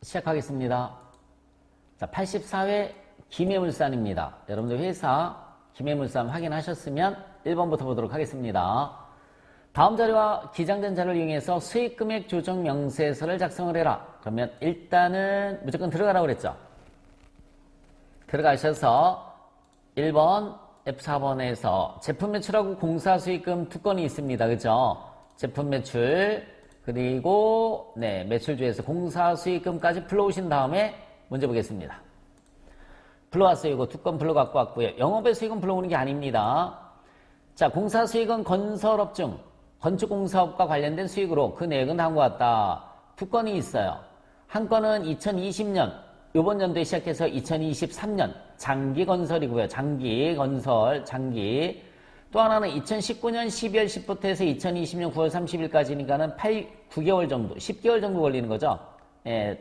시작하겠습니다. 자, 84회 김해물산입니다. 여러분들 회사 김해물산 확인하셨으면 1번부터 보도록 하겠습니다. 다음 자료와 기장된 자료를 이용해서 수익금액 조정 명세서를 작성을 해라. 그러면 일단은 무조건 들어가라고 그랬죠. 들어가셔서 1번 F4번에서 제품 매출하고 공사 수익금 두 건이 있습니다. 그죠? 제품 매출 그리고 매출주에서 공사 수익금까지 불러오신 다음에 문제 보겠습니다. 불러왔어요. 이거 두 건 불러갖고 왔고요. 영업의 수익은 불러오는 게 아닙니다. 자, 공사 수익은 건설업 중 건축공사업과 관련된 수익으로 그 내역은 다음과 같다. 두 건이 있어요. 한 건은 2020년 이번 연도에 시작해서 2023년 장기 건설이고요. 장기 건설 장기. 또 하나는 2019년 12월 10부터 해서 2020년 9월 30일까지니까는 9개월 정도, 10개월 정도 걸리는 거죠.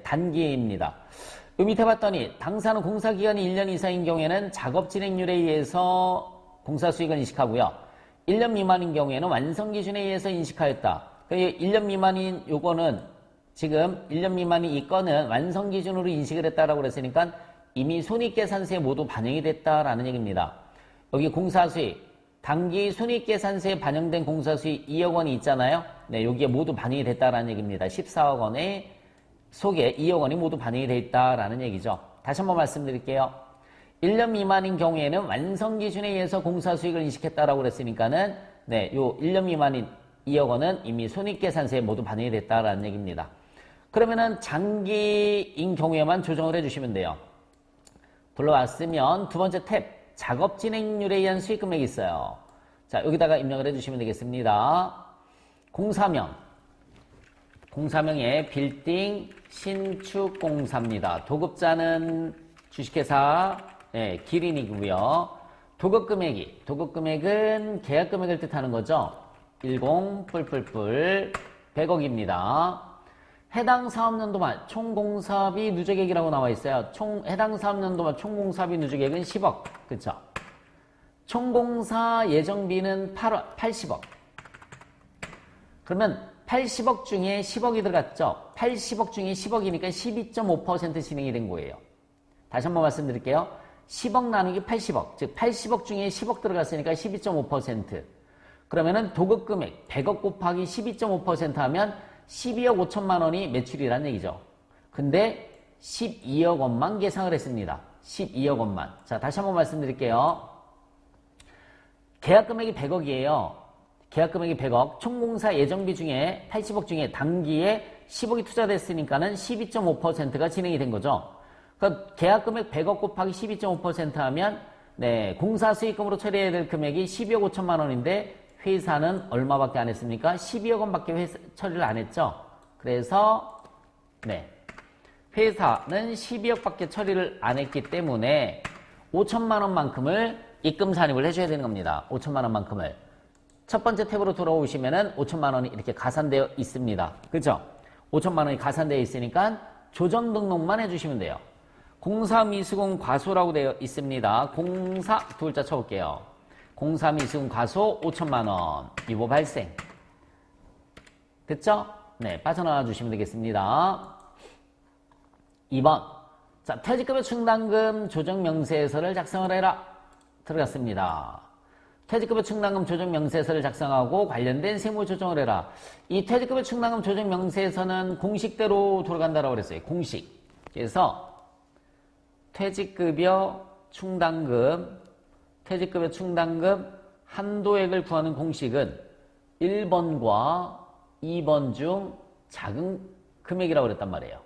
단기입니다. 요 밑에 봤더니 당사는 공사기간이 1년 이상인 경우에는 작업 진행률에 의해서 공사 수익을 인식하고요. 1년 미만인 경우에는 완성 기준에 의해서 인식하였다. 1년 미만인 요거는 지금 1년 미만인 이 건은 완성 기준으로 인식을 했다라고 그랬으니까 이미 손익계산서에 모두 반영이 됐다라는 얘기입니다. 여기 공사 수익 단기 손익계산서에 반영된 공사수익 2억 원이 있잖아요. 여기에 모두 반영이 됐다라는 얘기입니다. 14억 원의 속에 2억 원이 모두 반영이 돼 있다라는 얘기죠. 다시 한번 말씀드릴게요. 1년 미만인 경우에는 완성 기준에 의해서 공사수익을 인식했다라고 그랬으니까는 요 1년 미만인 2억 원은 이미 손익계산서에 모두 반영이 됐다라는 얘기입니다. 그러면은 장기인 경우에만 조정을 해주시면 돼요. 불러왔으면 두 번째 탭 작업 진행률에 의한 수익 금액이 있어요. 자, 여기다가 입력을 해주시면 되겠습니다. 공사명에 빌딩 신축공사입니다. 도급자는 주식회사 기린이고요. 도급금액은 계약금액을 뜻하는 거죠. 100입니다. 해당 사업연도만 총공사비 누적액이라고 나와 있어요. 해당 사업연도만 총공사비 누적액은 10억. 그쵸? 총공사 예정비는 80억. 그러면 80억 중에 10억이 들어갔죠? 80억 중에 10억이니까 12.5% 진행이 된 거예요. 다시 한번 말씀드릴게요. 10억 나누기 80억. 즉 80억 중에 10억 들어갔으니까 12.5%. 그러면은 도급금액 100억 곱하기 12.5% 하면 12억 5천만 원이 매출이라는 얘기죠. 근데 12억 원만 계상을 했습니다. 12억 원만. 자, 다시 한번 말씀드릴게요. 계약금액이 100억이에요. 계약금액이 100억. 총공사 예정비 중에 80억 중에 단기에 10억이 투자됐으니까는 12.5%가 진행이 된 거죠. 그러니까 계약금액 100억 곱하기 12.5% 하면 공사 수익금으로 처리해야 될 금액이 12억 5천만 원인데 회사는 얼마밖에 안 했습니까? 12억 원밖에 처리를 안 했죠. 그래서 회사는 12억밖에 처리를 안 했기 때문에 5천만 원만큼을 입금 산입을 해줘야 되는 겁니다. 5천만 원만큼을. 첫 번째 탭으로 돌아오시면은 5천만 원이 이렇게 가산되어 있습니다. 그죠? 5천만 원이 가산되어 있으니까 조정 등록만 해주시면 돼요. 공사 미수금 과소라고 되어 있습니다. 공사 두 글자 쳐볼게요. 공사 미수금 과소 5천만 원. 위법 발생. 됐죠? 빠져나와 주시면 되겠습니다. 2번. 자, 퇴직급여 충당금 조정 명세서를 작성을 해라. 들어갔습니다. 퇴직급여 충당금 조정 명세서를 작성하고 관련된 세무 조정을 해라. 이 퇴직급여 충당금 조정 명세서는 공식대로 돌아간다라고 그랬어요. 공식. 그래서 퇴직급여 충당금 한도액을 구하는 공식은 1번과 2번 중 작은 금액이라고 그랬단 말이에요.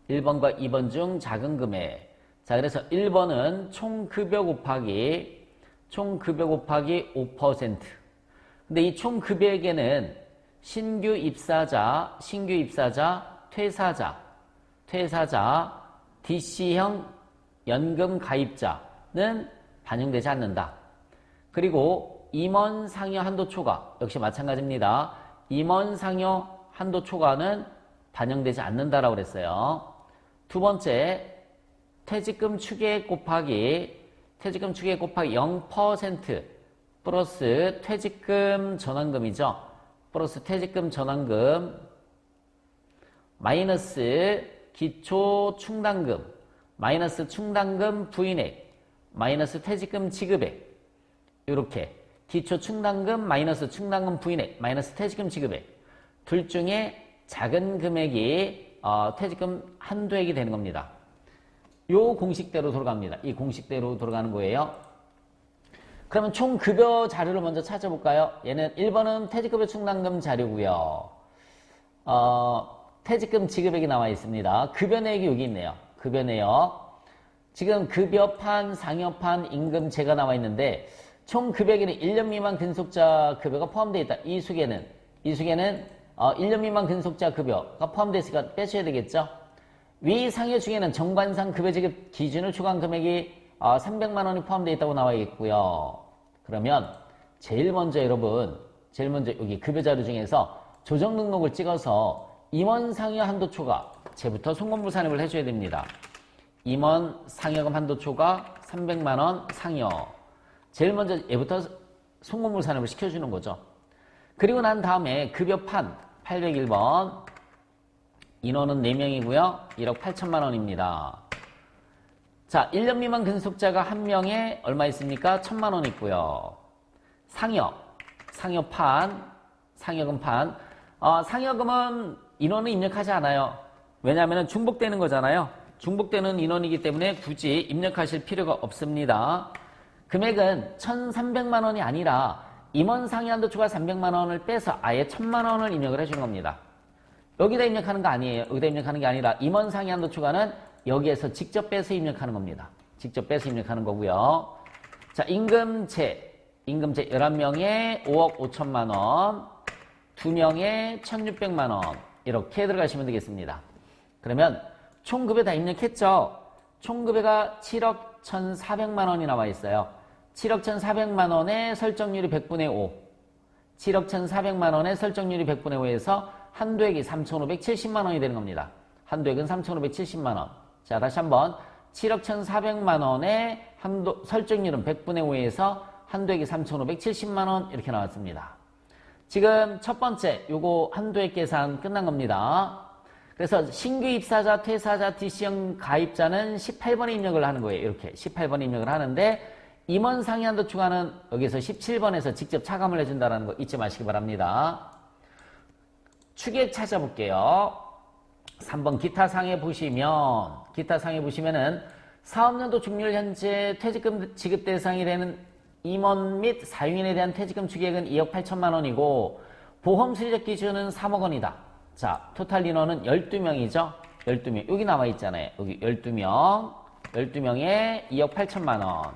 1번과 2번 중 작은 금액. 자, 그래서 1번은 총급여 곱하기 5%. 근데 이 총급여에게는 신규 입사자, 퇴사자, DC형 연금 가입자는 반영되지 않는다. 그리고 임원 상여 한도 초과 역시 마찬가지입니다. 임원 상여 한도 초과는 반영되지 않는다라고 그랬어요. 두 번째, 퇴직금 추계액 곱하기 0% 플러스 퇴직금 전환금이죠. 플러스 퇴직금 전환금 마이너스 기초 충당금 마이너스 충당금 부인액 마이너스 퇴직금 지급액 이렇게 기초 충당금 마이너스 충당금 부인액 마이너스 퇴직금 지급액 둘 중에 작은 금액이 퇴직금 한도액이 되는 겁니다. 요 공식대로 돌아갑니다. 이 공식대로 돌아가는 거예요. 그러면 총 급여 자료를 먼저 찾아볼까요? 얘는 1번은 퇴직급여 충당금 자료고요. 퇴직금 지급액이 나와 있습니다. 급여 내역이 여기 있네요. 급여 내역. 지금 급여판, 상여판, 임금제가 나와 있는데 총 급여에는 1년 미만 근속자 급여가 포함되어 있다. 이 수계는 1년 미만 근속자 급여가 포함되어 있으니까 빼셔야 되겠죠? 위 상여 중에는 정관상 급여 지급 기준을 초과한 금액이 300만 원이 포함되어 있다고 나와 있고요. 그러면 제일 먼저 여기 급여 자료 중에서 조정 등록을 찍어서 임원 상여 한도 초과 제부터 송건물 산입을 해줘야 됩니다. 임원 상여금 한도 초과 300만 원 상여. 제일 먼저 얘부터 송건물 산입을 시켜주는 거죠. 그리고 난 다음에 급여판 801번 인원은 4명이고요. 1억 8천만 원입니다. 자, 1년 미만 근속자가 1명에 얼마 있습니까? 1,000만 원 있고요. 상여판, 상여금판. 상여금은 인원을 입력하지 않아요. 왜냐하면 중복되는 거잖아요. 중복되는 인원이기 때문에 굳이 입력하실 필요가 없습니다. 금액은 1,300만 원이 아니라 임원 상여 한도 초과 300만 원을 빼서 아예 1,000만 원을 입력을 해주는 겁니다. 여기다 입력하는 거 아니에요. 여기다 입력하는 게 아니라 임원 상여 한도 초과는 여기에서 직접 빼서 입력하는 겁니다. 직접 빼서 입력하는 거고요. 자, 임금제 11명에 5억 5천만 원, 2명에 1,600만 원 이렇게 들어가시면 되겠습니다. 그러면 총급여 다 입력했죠? 총급여가 7억 1,400만 원이 나와 있어요. 7억 1,400만 원의 설정률이 100분의 5. 7억 1,400만 원의 설정률이 100분의 5에서 한도액이 3,570만 원이 되는 겁니다. 한도액은 3,570만 원. 자, 다시 한번 7억 1,400만 원의 설정률은 100분의 5에서 한도액이 3,570만 원 이렇게 나왔습니다. 지금 첫 번째 요거 한도액 계산 끝난 겁니다. 그래서 신규 입사자, 퇴사자, DC형 가입자는 18번에 입력을 하는 거예요. 이렇게 18번에 입력을 하는데 임원 상여 한도 추가는 여기서 17번에서 직접 차감을 해준다는 거 잊지 마시기 바랍니다. 추계 찾아볼게요. 3번 기타 상에 보시면은 사업연도 중률 현재 퇴직금 지급 대상이 되는 임원 및 사용인에 대한 퇴직금 추계액은 2억 8천만 원이고 보험 수리적 기준은 3억 원이다. 자, 토탈 인원은 12명이죠. 12명. 여기 나와 있잖아요. 여기 12명. 12명에 2억 8천만 원.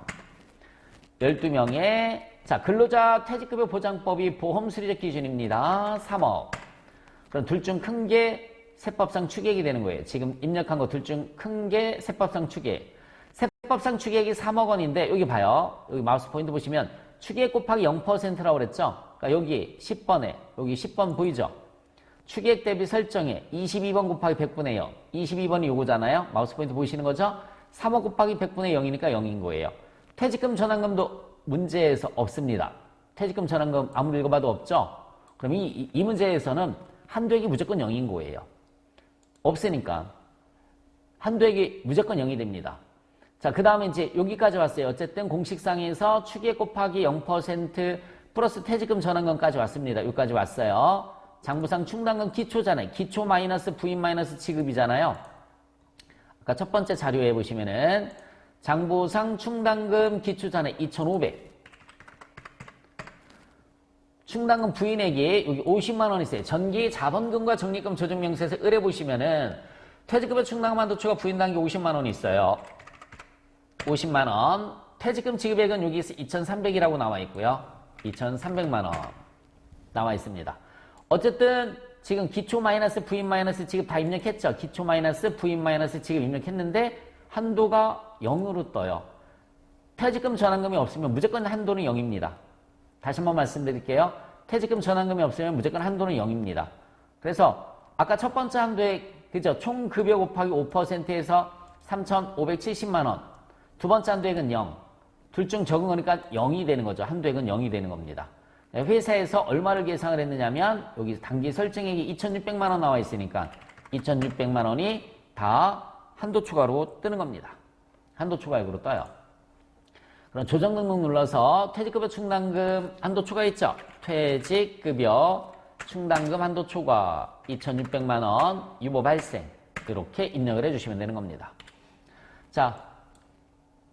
12명에 자, 근로자 퇴직급여 보장법이 보험 수리적 기준입니다. 3억. 그럼 둘 중 큰 게 세법상 추계액이 되는 거예요. 지금 입력한 거 둘 중 큰 게 세법상 추계액. 세법상 추계액이 3억 원인데 여기 봐요. 여기 마우스 포인트 보시면 추계액 곱하기 0%라고 그랬죠. 그러니까 여기 10번에 여기 10번 보이죠. 추계액 대비 설정에 22번 곱하기 100분의 0. 22번이 요거잖아요. 마우스 포인트 보이시는 거죠. 3억 곱하기 100분의 0이니까 0인 거예요. 퇴직금 전환금도 문제에서 없습니다. 퇴직금 전환금 아무리 읽어봐도 없죠. 그럼 이 문제에서는 한도액이 무조건 0인 거예요. 없으니까 한도액이 무조건 0이 됩니다. 자, 그 다음에 이제 여기까지 왔어요. 어쨌든 공식상에서 추계액 곱하기 0% 플러스 퇴직금 전환금까지 왔습니다. 여기까지 왔어요. 장부상 충당금 기초잖아요. 기초 마이너스 부인 마이너스 지급이잖아요. 아까 첫 번째 자료에 보시면은 장부상 충당금 기초잖아요. 2,500. 충당금 부인액이 여기 50만 원 있어요. 전기 자본금과 적립금 조정명세서 을에 보시면은 퇴직급여 충당금 한도 초과 부인 단계 50만 원이 있어요. 50만 원. 퇴직금 지급액은 여기서 2,300이라고 나와 있고요. 2,300만 원 나와 있습니다. 어쨌든 지금 기초 마이너스 부인 마이너스 지급 다 입력했죠. 기초 마이너스 부인 마이너스 지급 입력했는데 한도가 0으로 떠요. 퇴직금 전환금이 없으면 무조건 한도는 0입니다. 다시 한번 말씀드릴게요. 퇴직금 전환금이 없으면 무조건 한도는 0입니다. 그래서 아까 첫 번째 한도액 그죠? 총 급여 곱하기 5%에서 3,570만 원. 두 번째 한도액은 0. 둘 중 적은 거니까 0이 되는 거죠. 한도액은 0이 되는 겁니다. 회사에서 얼마를 계상을 했느냐면 여기 단기 설정액이 2,600만 원 나와 있으니까 2,600만 원이 다 한도 추가로 뜨는 겁니다. 한도 추가액으로 떠요. 그럼 조정 등록 눌러서 퇴직급여 충당금 한도 추가 있죠? 퇴직급여 충당금 한도 초과 2,600만 원 유보 발생 이렇게 입력을 해주시면 되는 겁니다. 자,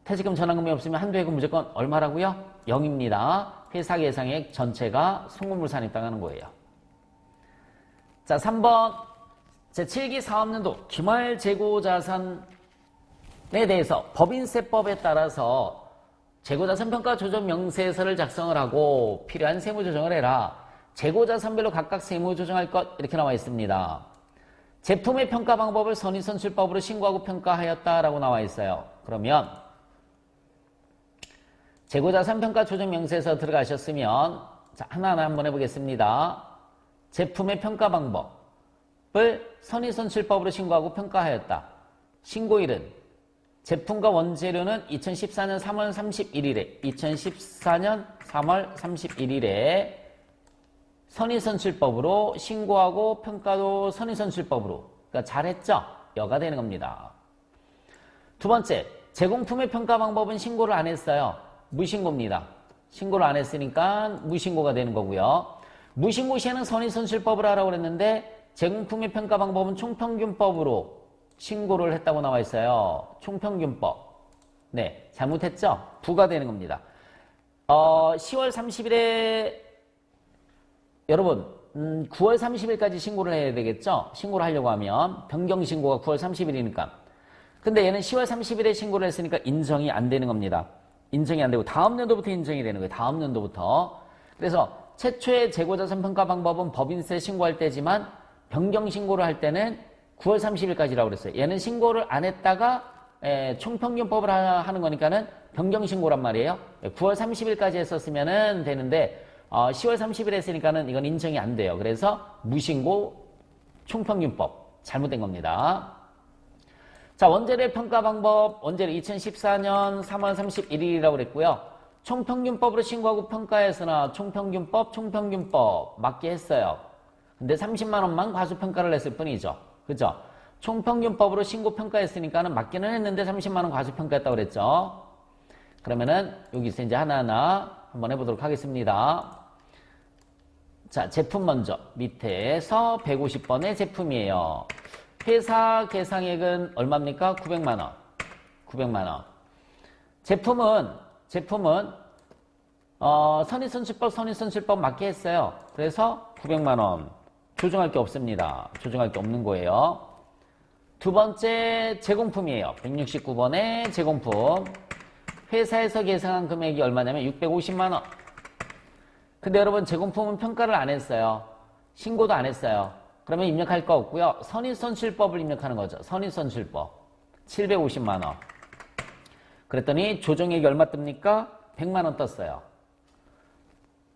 퇴직금 전환금이 없으면 한도액은 무조건 얼마라고요? 0입니다. 회사 예상액 전체가 송금물산에 해당하는 거예요. 자, 3번 제7기 사업년도 기말 재고자산에 대해서 법인세법에 따라서 재고자산평가 조정 명세서를 작성을 하고 필요한 세무조정을 해라. 재고자산별로 각각 세무조정할 것 이렇게 나와 있습니다. 제품의 평가 방법을 선의선출법으로 신고하고 평가하였다라고 나와 있어요. 그러면 재고자산평가 조정 명세서 들어가셨으면 자, 하나하나 한번 해보겠습니다. 제품의 평가 방법을 선의선출법으로 신고하고 평가하였다. 신고일은 제품과 원재료는 2014년 3월 31일에 2014년 3월 31일에 선의선출법으로 신고하고 평가도 선의선출법으로 그러니까 잘했죠? 여가 되는 겁니다. 두 번째, 제공품의 평가 방법은 신고를 안 했어요. 무신고입니다. 신고를 안 했으니까 무신고가 되는 거고요. 무신고 시에는 선의선출법을 하라고 그랬는데 제공품의 평가 방법은 총평균법으로 신고를 했다고 나와 있어요. 총평균법. 네, 잘못했죠? 부가 되는 겁니다. 10월 30일에 여러분 9월 30일까지 신고를 해야 되겠죠? 신고를 하려고 하면 변경신고가 9월 30일이니까. 근데 얘는 10월 30일에 신고를 했으니까 인정이 안 되는 겁니다. 인정이 안 되고 다음 연도부터 인정이 되는 거예요. 다음 연도부터. 그래서 최초의 재고자산 평가 방법은 법인세 신고할 때지만 변경신고를 할 때는 9월 30일까지라고 그랬어요. 얘는 신고를 안 했다가 총평균법을 하는 거니까는 변경신고란 말이에요. 9월 30일까지 했었으면 되는데 10월 30일 했으니까는 이건 인정이 안 돼요. 그래서 무신고 총평균법 잘못된 겁니다. 자, 원재료 평가 방법 원재료 2014년 3월 31일이라고 그랬고요. 총평균법으로 신고하고 평가했으나 총평균법 맞게 했어요. 근데 30만 원만 과소평가를 했을 뿐이죠. 그죠? 총평균법으로 신고 평가했으니까는 맞기는 했는데 30만 원 과소평가했다고 그랬죠. 그러면은 여기서 이제 하나하나 한번 해보도록 하겠습니다. 자, 제품 먼저 밑에서 150번의 제품이에요. 회사 계상액은 얼마입니까? 900만 원. 900만 원. 제품은 선의선출법 맞게 했어요. 그래서 900만 원. 조정할 게 없습니다. 조정할 게 없는 거예요. 두 번째 제공품이에요. 169번의 제공품. 회사에서 계상한 금액이 얼마냐면 650만 원. 근데 여러분 제공품은 평가를 안 했어요. 신고도 안 했어요. 그러면 입력할 거 없고요. 선의선출법을 입력하는 거죠. 선의선출법. 750만 원. 그랬더니 조정액이 얼마 뜹니까? 100만 원 떴어요.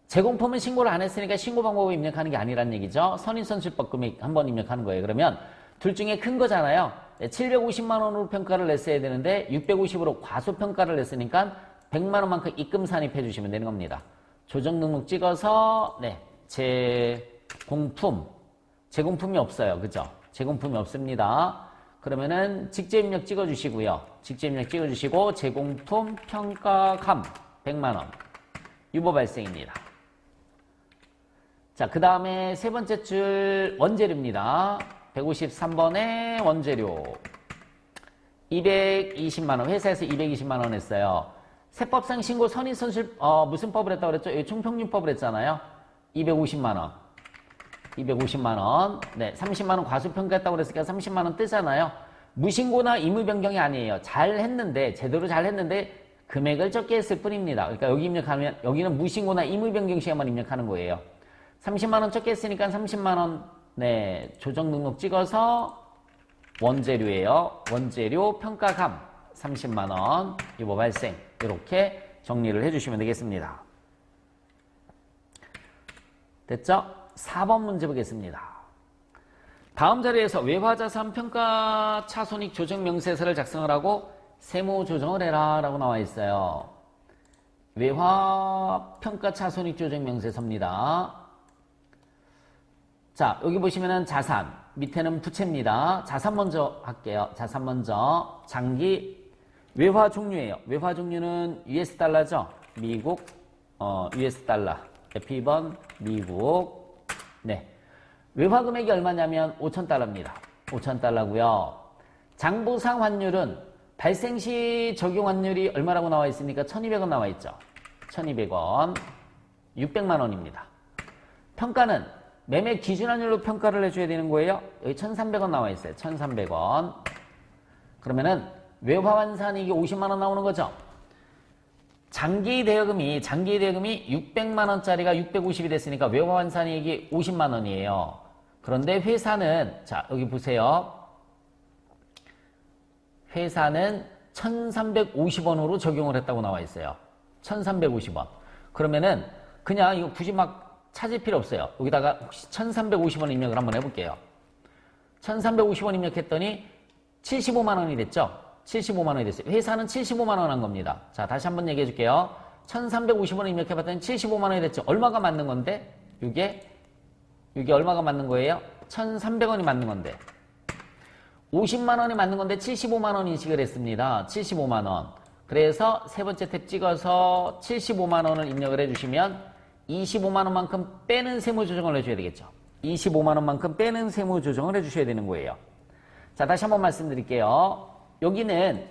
제공품은 신고를 안 했으니까 신고 방법을 입력하는 게 아니란 얘기죠. 선의선출법 금액 한번 입력하는 거예요. 그러면 둘 중에 큰 거잖아요. 750만 원으로 평가를 냈어야 되는데 650으로 과소평가를 냈으니까 100만 원만큼 입금 산입해 주시면 되는 겁니다. 조정 등록 찍어서 제공품이 없어요. 그죠? 제공품이 없습니다. 그러면은 직접 입력 찍어 주시고요. 직접 입력 찍어 주시고 제공품 평가감 100만 원. 유보 발생입니다. 자, 그 다음에 세 번째 줄 원재료입니다. 153번의 원재료. 220만 원. 회사에서 220만 원 했어요. 세법상 신고 선의선출 무슨 법을 했다고 그랬죠? 여기 총평균법을 했잖아요. 250만 원. 250만 원. 네, 30만 원 과소평가했다고 그랬으니까 30만 원 뜨잖아요. 무신고나 의무변경이 아니에요. 잘했는데 제대로 잘했는데 금액을 적게 했을 뿐입니다. 그러니까 여기 입력하면 여기는 무신고나 의무변경 시에만 입력하는 거예요. 30만 원 적게 했으니까 30만 원 네, 조정 등록 찍어서 원재료예요. 원재료 평가감 30만 원 유보 발생 이렇게 정리를 해주시면 되겠습니다. 됐죠? 4번 문제 보겠습니다. 다음 자리에서 외화자산 평가 차손익 조정 명세서를 작성을 하고 세무 조정을 해라 라고 나와 있어요. 외화 평가 차손익 조정 명세서입니다. 자, 여기 보시면은 자산, 밑에는 부채입니다. 자산 먼저 할게요. 자산 먼저. 장기, 외화 종류예요. 외화 종류는 US 달러죠. 미국, US 달러. F2번, 미국. 네. 외화 금액이 얼마냐면 5,000달러입니다. 5,000달러고요. 장부상 환율은 발생 시 적용 환율이 얼마라고 나와 있습니까? 1,200원 나와 있죠. 1,200원. 600만 원입니다. 평가는 매매 기준 환율로 평가를 해줘야 되는 거예요. 여기 1,300원 나와 있어요. 1,300원. 그러면은 외화 환산이익이 50만 원 나오는 거죠. 장기 대여금이 600만 원짜리가 650이 됐으니까 외화 환산이익이 50만 원이에요. 그런데 회사는 자, 여기 보세요. 회사는 1,350원으로 적용을 했다고 나와 있어요. 1,350원. 그러면은 그냥 이거 굳이 막 찾을 필요 없어요. 여기다가 혹시 1,350원 입력을 한번 해볼게요. 1,350원 입력했더니 75만 원이 됐죠? 75만 원이 됐어요. 회사는 75만 원 한 겁니다. 자, 다시 한번 얘기해 줄게요. 1,350원 입력해봤더니 75만 원이 됐죠? 얼마가 맞는 건데? 이게 얼마가 맞는 거예요? 1,300원이 맞는 건데. 50만 원이 맞는 건데 75만 원 인식을 했습니다. 75만 원. 그래서 세 번째 탭 찍어서 75만 원을 입력을 해주시면 25만 원만큼 빼는 세무 조정을 해줘야 되겠죠. 25만 원만큼 빼는 세무 조정을 해주셔야 되는 거예요. 자, 다시 한번 말씀드릴게요. 여기는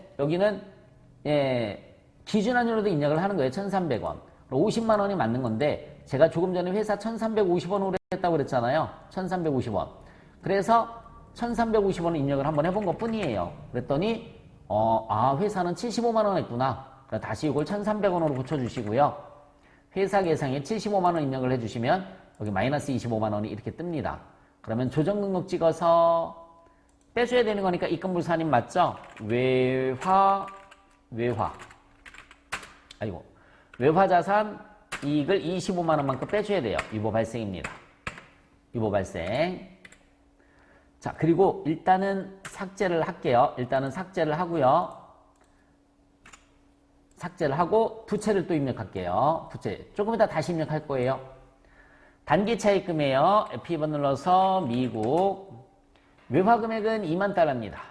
기준 환율로도 입력을 하는 거예요. 1,300원. 50만 원이 맞는 건데 제가 조금 전에 회사 1,350원으로 했다고 그랬잖아요. 1,350원. 그래서 1,350원을 입력을 한번 해본 것 뿐이에요. 그랬더니 회사는 75만 원 했구나. 다시 이걸 1,300원으로 붙여주시고요. 회사 계상에 75만 원 입력을 해주시면 여기 마이너스 25만 원이 이렇게 뜹니다. 그러면 조정 등록 찍어서 빼줘야 되는 거니까 입금불산임 맞죠? 외화자산 이익을 25만 원만큼 빼줘야 돼요. 유보 발생입니다. 유보 발생. 자, 그리고 일단은 삭제를 할게요. 일단은 삭제를 하고요. 삭제를 하고 부채를 또 입력할게요. 부채. 조금 이따 다시 입력할 거예요. 단기 차입금이에요. F2번 눌러서 미국. 외화 금액은 2만 달러입니다.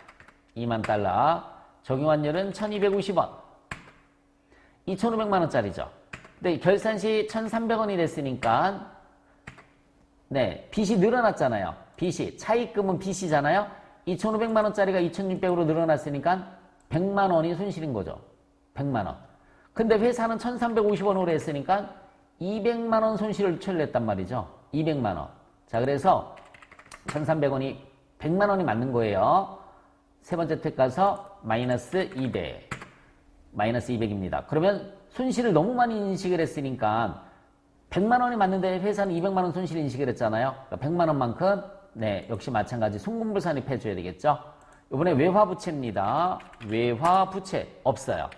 2만 달러. 적용 환율은 1,250원. 2,500만 원짜리죠. 근데 결산 시 1,300원이 됐으니까 네, 빚이 늘어났잖아요. 빚이 차입금은 빚이잖아요. 2,500만 원짜리가 2,600으로 늘어났으니까 100만 원이 손실인 거죠. 100만 원. 근데 회사는 1,350원으로 했으니까 200만 원 손실을 처리했단 말이죠. 200만 원. 자, 그래서 1,300원이 100만 원이 맞는 거예요. 세 번째 탭 가서 마이너스 200. 마이너스 200입니다. 그러면 손실을 너무 많이 인식을 했으니까 100만 원이 맞는데 회사는 200만 원 손실 인식을 했잖아요. 그러니까 100만 원만큼 네, 역시 마찬가지 송금불산입 해줘야 되겠죠. 이번에 외화부채입니다. 외화부채 없어요.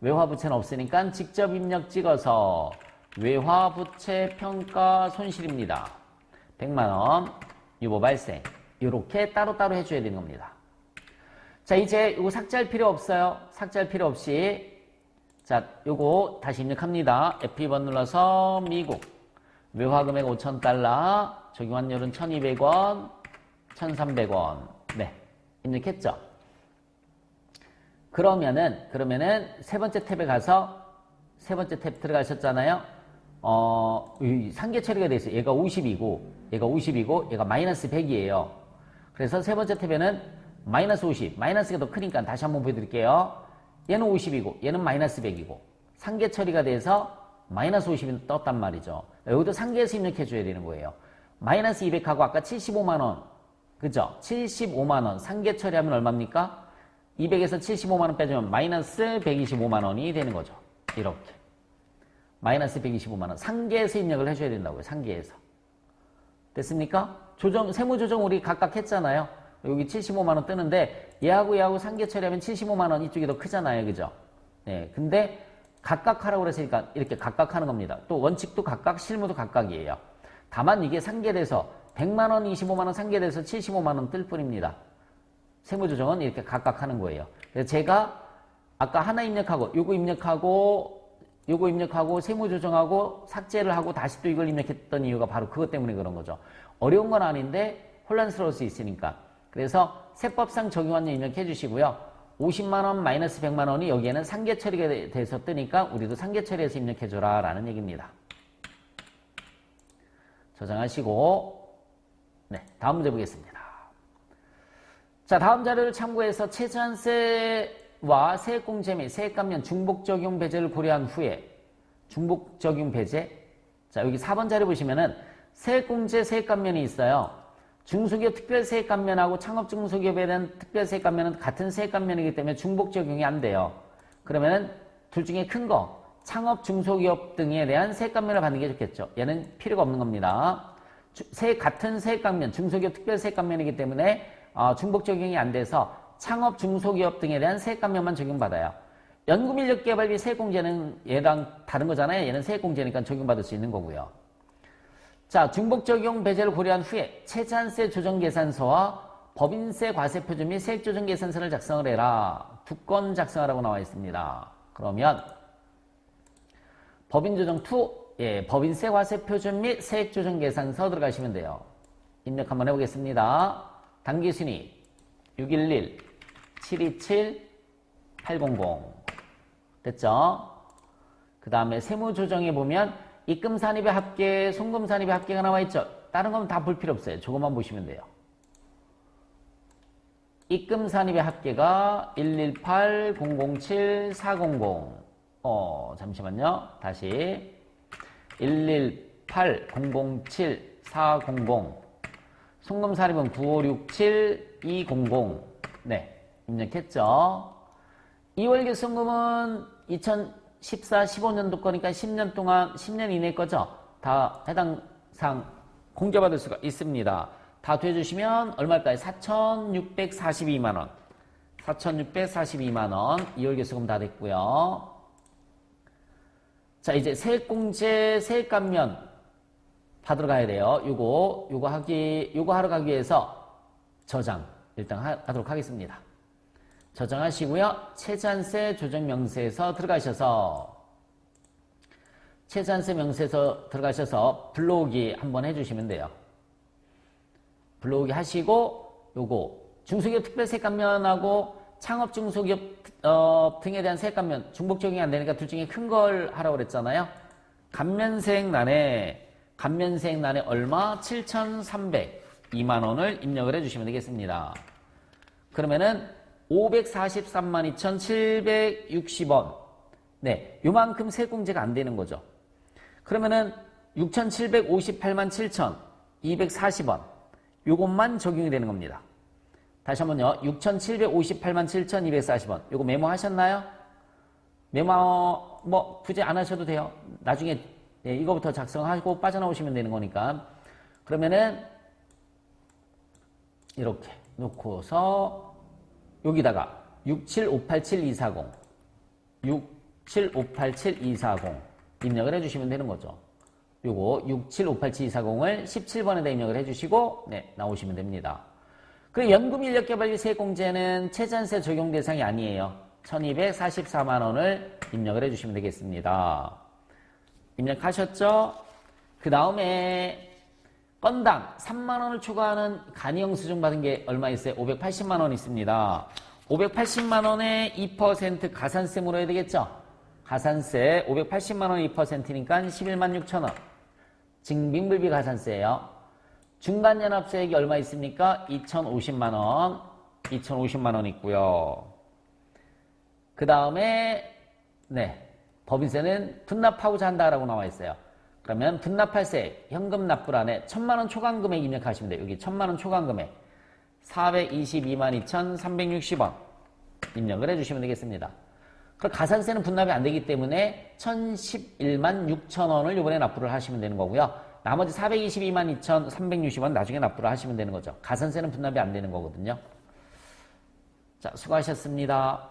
외화부채는 없으니까 직접 입력 찍어서 외화부채 평가 손실입니다. 100만 원 유보 발생. 이렇게 따로따로 해줘야 되는 겁니다. 자, 이제 이거 삭제할 필요 없어요. 삭제할 필요 없이 자, 요거 다시 입력합니다. F2번 눌러서 미국 외화금액 5,000달러 적용환율은 1,200원 1,300원 네, 입력했죠. 그러면은 세 번째 탭에 가서 세 번째 탭 들어가셨잖아요. 상계 처리가 돼 있어요. 얘가 50이고 얘가 마이너스 100이에요. 그래서 세 번째 탭에는 마이너스 50, 마이너스가 더 크니까 다시 한번 보여드릴게요. 얘는 50이고 얘는 마이너스 100이고 상계 처리가 돼서 마이너스 50이 떴단 말이죠. 여기도 상계에서 입력해줘야 되는 거예요. 마이너스 200하고 아까 75만원 그죠? 75만원 상계 처리하면 얼마입니까? 200에서 75만원 빼주면 마이너스 125만원이 되는 거죠. 이렇게 마이너스 125만원 상계에서 입력을 해줘야 된다고요. 상계에서 됐습니까? 세무조정 우리 각각 했잖아요. 여기 75만원 뜨는데 얘하고 상계 처리하면 75만원 이쪽이 더 크잖아요. 그죠? 네, 근데 각각 하라고 그랬으니까 이렇게 각각 하는 겁니다. 또 원칙도 각각, 실무도 각각이에요. 다만 이게 상계돼서 100만원, 25만원 상계돼서 75만원 뜰 뿐입니다. 세무조정은 이렇게 각각 하는 거예요. 그래서 제가 아까 하나 입력하고 요거 입력하고 세무조정하고 삭제를 하고 다시 또 이걸 입력했던 이유가 바로 그것 때문에 그런 거죠. 어려운 건 아닌데 혼란스러울 수 있으니까. 그래서 세법상 적용한 점 입력해 주시고요. 50만원 마이너스 100만원이 여기에는 상계 처리가 돼서 뜨니까 우리도 상계 처리해서 입력해 줘라 라는 얘기입니다. 저장하시고 네, 다음 문제 보겠습니다. 자, 다음 자료를 참고해서 최저한세와 세액공제 및 세액감면 중복 적용 배제를 고려한 후에 중복 적용 배제. 자, 여기 4번 자료 보시면은 세액공제 세액감면이 있어요. 중소기업 특별세액감면하고 창업중소기업에 대한 특별세액감면은 같은 세액감면이기 때문에 중복 적용이 안 돼요. 그러면은 둘 중에 큰 거 창업중소기업 등에 대한 세액감면을 받는 게 좋겠죠. 얘는 필요가 없는 겁니다. 같은 세액감면 중소기업 특별세액감면이기 때문에 중복 적용이 안 돼서 창업중소기업 등에 대한 세액감면만 적용받아요. 연구인력개발비 세액공제는 얘랑 다른 거잖아요. 얘는 세액공제니까 적용받을 수 있는 거고요. 자, 중복 적용 배제를 고려한 후에 최저한세 조정계산서와 법인세 과세표준 및 세액조정계산서를 작성을 해라. 두 건 작성하라고 나와 있습니다. 그러면 법인조정 2, 법인세 과세표준 및 세액조정계산서 들어가시면 돼요. 입력 한번 해보겠습니다. 단기순위 611, 727, 800 됐죠? 그 다음에 세무조정에 보면 입금산입의 합계, 송금산입의 합계가 나와 있죠. 다른 건 다 볼 필요 없어요. 저것만 보시면 돼요. 입금산입의 합계가 118, 007, 400. 잠시만요. 다시 118, 007, 400. 송금산입은 9567, 200. 네, 입력했죠. 2월 개송금은 2014, 15년도 거니까 10년 동안, 10년 이내 거죠. 다 해당 사항 공개받을 수가 있습니다. 다 돼주시면 얼마일까요? 4,642만원. 4,642만원. 2월 개송금 다 됐고요. 자, 이제 세액공제, 세액감면 받으러 가야 돼요. 요거 하러 가기 위해서 저장 일단 하도록 하겠습니다. 저장하시고요. 최저한세 조정명세에서 들어가셔서 최저한세 명세에서 들어가셔서 불러오기 한번 해주시면 돼요. 불러오기 하시고 요거 중소기업 특별세감면하고 창업중소기업 등에 대한 세감면 중복 적용이 안 되니까 둘 중에 큰 걸 하라고 그랬잖아요. 감면세액난에 얼마? 7,302만원을 입력을 해주시면 되겠습니다. 그러면은 543만 2,760원. 네, 요만큼 세액공제가 안 되는 거죠. 그러면은 6,758만 7,240원. 요것만 적용이 되는 겁니다. 다시 한번요. 6,758만 7,240원. 요거 메모하셨나요? 메모 굳이 안 하셔도 돼요. 나중에 이거부터 작성하고 빠져나오시면 되는 거니까. 그러면은 이렇게 놓고서 여기다가 67587-240 67587-240 입력을 해주시면 되는 거죠. 요거 67587-240을 17번에다 입력을 해주시고 네, 나오시면 됩니다. 그리고 연금인력개발비 세액공제는 최저한세 적용 대상이 아니에요. 1,244만원을 입력을 해주시면 되겠습니다. 입력하셨죠? 그 다음에 건당 3만원을 초과하는 간이영수증 받은 게 얼마 있어요? 580만원 있습니다. 580만원에 2% 가산세 물어야 되겠죠? 가산세 580만원 2%니까 11만 6천원. 증빙불비 가산세예요. 중간연합세액이 얼마 있습니까? 2,050만원. 2,050만원 있고요. 그 다음에 네, 법인세는 분납하고자 한다라고 나와 있어요. 그러면 분납할 세액, 현금 납부란에 1,000만원 초과금액 입력하시면 돼요. 여기 1,000만원 초과금액 422만 2,360원 입력을 해주시면 되겠습니다. 그럼 가산세는 분납이 안 되기 때문에 1,011만 6천원을 이번에 납부를 하시면 되는 거고요. 나머지 422만 2,360원 나중에 납부를 하시면 되는 거죠. 가산세는 분납이 안 되는 거거든요. 자, 수고하셨습니다.